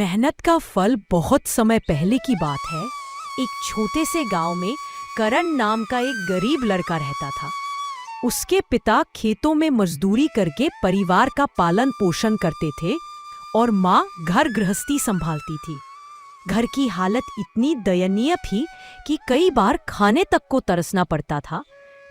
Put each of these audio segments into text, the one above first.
मेहनत का फल बहुत समय पहले की बात है। एक छोटे से गांव में करण नाम का एक गरीब लड़का रहता था। उसके पिता खेतों में मजदूरी करके परिवार का पालन पोषण करते थे और माँ घर गृहस्थी संभालती थी। घर की हालत इतनी दयनीय थी कि कई बार खाने तक को तरसना पड़ता था।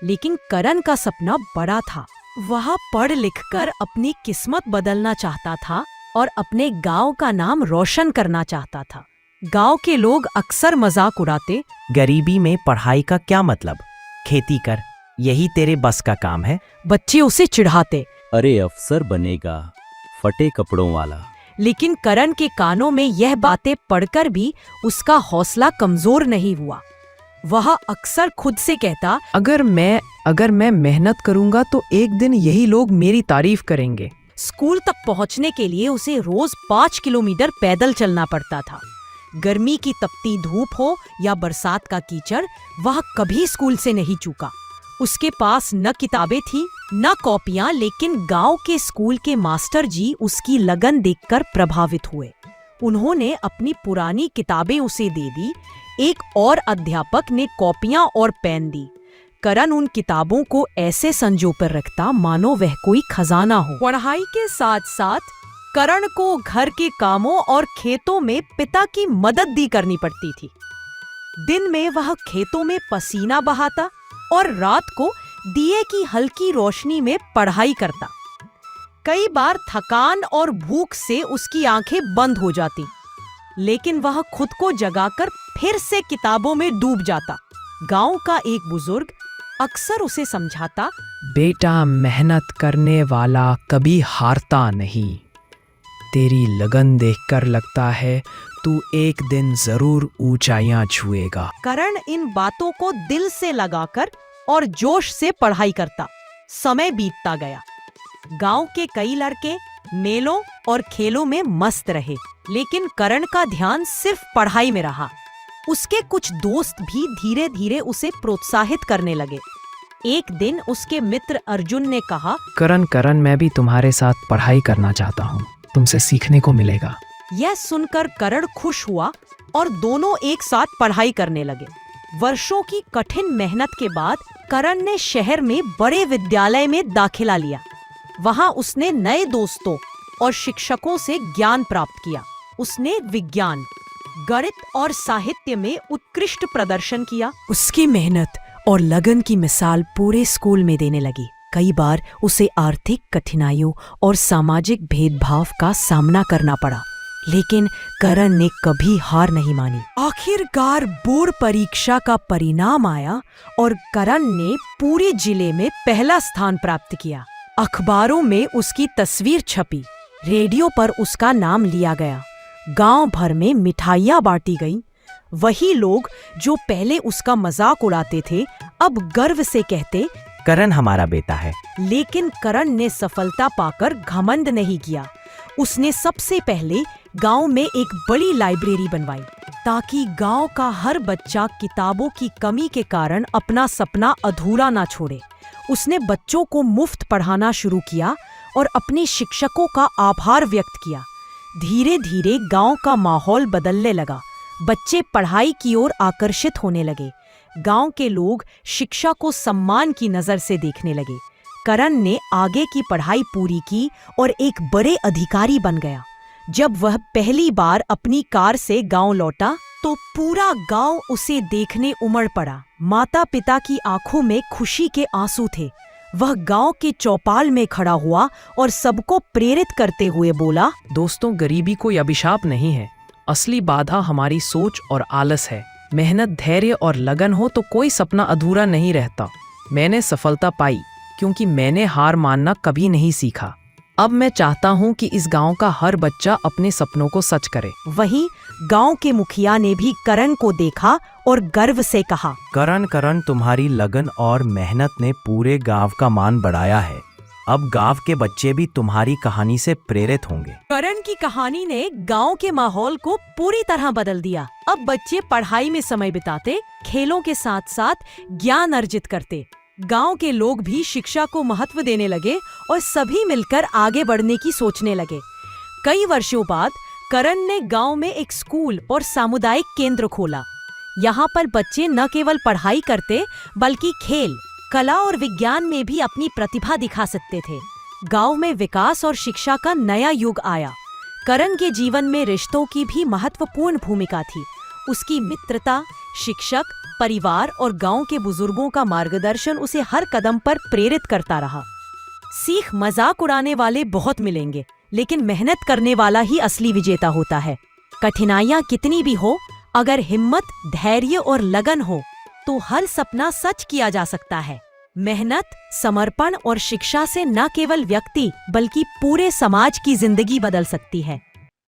लेकिन करण का सपना बड़ा था। वह पढ़ लिखकर अपनी किस्मत बदलना चाहता था और अपने गांव का नाम रोशन करना चाहता था। गांव के लोग अक्सर मजाक उड़ाते, गरीबी में पढ़ाई का क्या मतलब, खेती कर, यही तेरे बस का काम है। बच्चे उसे चिढ़ाते। अरे अफसर बनेगा, फटे कपड़ों वाला। लेकिन करण के कानों में यह बातें पढ़कर भी उसका हौसला कमजोर नहीं हुआ। वह अक्सर खुद से कहता, अगर मैं मेहनत करूंगा तो एक दिन यही लोग मेरी तारीफ करेंगे। स्कूल तक पहुंचने के लिए उसे रोज 5 किलोमीटर पैदल चलना पड़ता था। गर्मी की तपती धूप हो या बरसात का कीचड़, वह कभी स्कूल से नहीं चूका। उसके पास न किताबें थी न कॉपियां, लेकिन गांव के स्कूल के मास्टर जी उसकी लगन देखकर प्रभावित हुए। उन्होंने अपनी पुरानी किताबें उसे दे दी। एक और अध्यापक ने कॉपियां और पेन दी। करण उन किताबों को ऐसे संजो कर रखता मानो वह कोई खजाना हो। पढ़ाई के साथ साथ करण को घर के कामों और खेतों में पिता की मदद भी करनी पड़ती थी। दिन में वह खेतों में पसीना बहाता और रात को दिए की हल्की रोशनी में पढ़ाई करता। कई बार थकान और भूख से उसकी आंखें बंद हो जाती, लेकिन वह खुद को जगाकर फिर से किताबों में डूब जाता। गांव का एक बुजुर्ग अक्सर उसे समझाता, बेटा, मेहनत करने वाला कभी हारता नहीं। तेरी लगन देखकर लगता है तू एक दिन जरूर ऊंचाइयां छुएगा। करण इन बातों को दिल से लगाकर और जोश से पढ़ाई करता। समय बीतता गया। गांव के कई लड़के मेलों और खेलों में मस्त रहे, लेकिन करण का ध्यान सिर्फ पढ़ाई में रहा। उसके कुछ दोस्त भी धीरे धीरे उसे प्रोत्साहित करने लगे। एक दिन उसके मित्र अर्जुन ने कहा, करण, मैं भी तुम्हारे साथ पढ़ाई करना चाहता हूँ, तुमसे सीखने को मिलेगा। यह सुनकर करण खुश हुआ और दोनों एक साथ पढ़ाई करने लगे। वर्षों की कठिन मेहनत के बाद करण ने शहर में बड़े विद्यालय में दाखिला लिया। वहां उसने नए दोस्तों और शिक्षकों से ज्ञान प्राप्त किया। उसने विज्ञान, गणित और साहित्य में उत्कृष्ट प्रदर्शन किया। उसकी मेहनत और लगन की मिसाल पूरे स्कूल में देने लगी। कई बार उसे आर्थिक कठिनाइयों और सामाजिक भेदभाव का सामना करना पड़ा, लेकिन करण ने कभी हार नहीं मानी। आखिरकार बोर्ड परीक्षा का परिणाम आया और करण ने पूरे जिले में पहला स्थान प्राप्त किया। अखबारों में उसकी तस्वीर छपी, रेडियो पर उसका नाम लिया गया, गांव भर में मिठाइयां बांटी गईं। वही लोग जो पहले उसका मजाक उड़ाते थे अब गर्व से कहते, करण हमारा बेटा है। लेकिन करण ने सफलता पाकर घमंड नहीं किया। उसने सबसे पहले गांव में एक बड़ी लाइब्रेरी बनवाई, ताकि गांव का हर बच्चा किताबों की कमी के कारण अपना सपना अधूरा ना छोड़े। उसने बच्चों को मुफ्त पढ़ाना शुरू किया और अपने शिक्षकों का आभार व्यक्त किया। धीरे धीरे गांव का माहौल बदलने लगा। बच्चे पढ़ाई की ओर आकर्षित होने लगे। गांव के लोग शिक्षा को सम्मान की नजर से देखने लगे। करण ने आगे की पढ़ाई पूरी की और एक बड़े अधिकारी बन गया। जब वह पहली बार अपनी कार से गांव लौटा तो पूरा गांव उसे देखने उमड़ पड़ा। माता पिता की आंखों में खुशी के आंसू थे। वह गांव के चौपाल में खड़ा हुआ और सबको प्रेरित करते हुए बोला, दोस्तों, गरीबी कोई अभिशाप नहीं है। असली बाधा हमारी सोच और आलस है। मेहनत, धैर्य और लगन हो तो कोई सपना अधूरा नहीं रहता। मैंने सफलता पाई क्योंकि मैंने हार मानना कभी नहीं सीखा। अब मैं चाहता हूँ कि इस गांव का हर बच्चा अपने सपनों को सच करे। वहीं गांव के मुखिया ने भी करण को देखा और गर्व से कहा, करण, तुम्हारी लगन और मेहनत ने पूरे गांव का मान बढ़ाया है। अब गांव के बच्चे भी तुम्हारी कहानी से प्रेरित होंगे। करण की कहानी ने गांव के माहौल को पूरी तरह बदल दिया। अब बच्चे पढ़ाई में समय बिताते, खेलों के साथ साथ ज्ञान अर्जित करते। गांव के लोग भी शिक्षा को महत्व देने लगे और सभी मिलकर आगे बढ़ने की सोचने लगे। कई वर्षों बाद करण ने गांव में एक स्कूल और सामुदायिक केंद्र खोला। यहाँ पर बच्चे न केवल पढ़ाई करते बल्कि खेल, कला और विज्ञान में भी अपनी प्रतिभा दिखा सकते थे। गांव में विकास और शिक्षा का नया युग आया। करण के जीवन में रिश्तों की भी महत्वपूर्ण भूमिका थी। उसकी मित्रता, शिक्षक, परिवार और गांव के बुजुर्गों का मार्गदर्शन उसे हर कदम पर प्रेरित करता रहा। सीख मजाक उड़ाने वाले बहुत मिलेंगे, लेकिन मेहनत करने वाला ही असली विजेता होता है। कठिनाइयां कितनी भी हो, अगर हिम्मत, धैर्य और लगन हो तो हर सपना सच किया जा सकता है। मेहनत, समर्पण और शिक्षा से न केवल व्यक्ति बल्कि पूरे समाज की जिंदगी बदल सकती है।